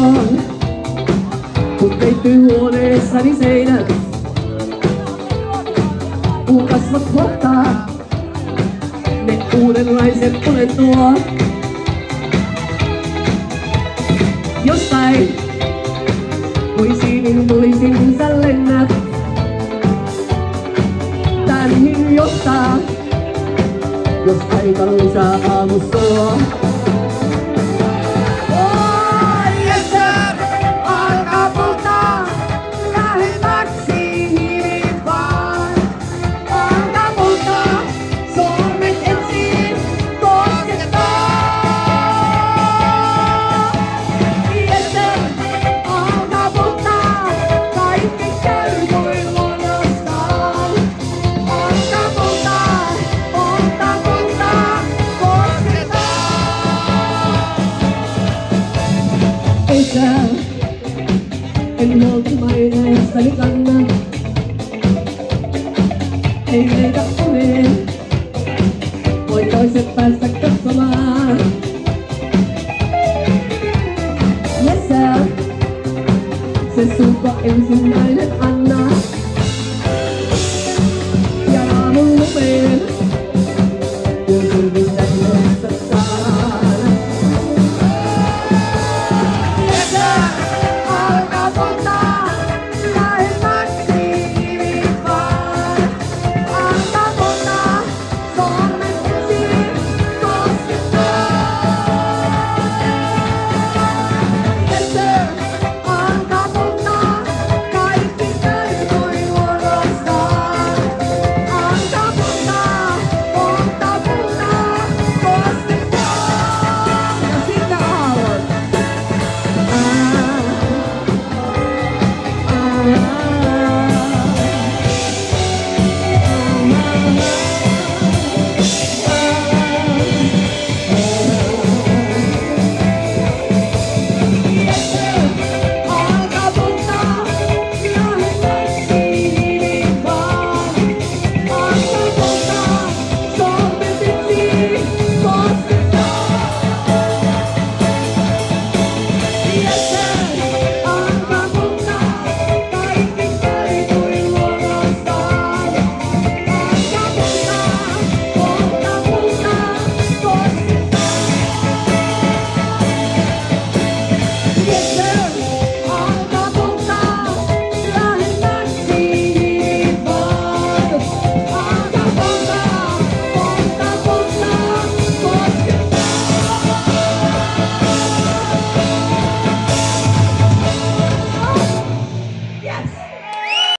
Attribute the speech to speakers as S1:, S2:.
S1: on. Kun peittyy huoneessani seinät, kun kasvot kohtaa, ne uudenlaiset unet tuo. Jostain voisin tulisin sä lennät, tää mihin johtaa, jos aika lisää aamustoa. En huolta maineestani kanna, ei leitä uneen, voi toiset päästä katsomaan. Ja sä, se suko ensimmäinen anna, ja aamun lumeen, kun sylvistä yleensä saada. Yes.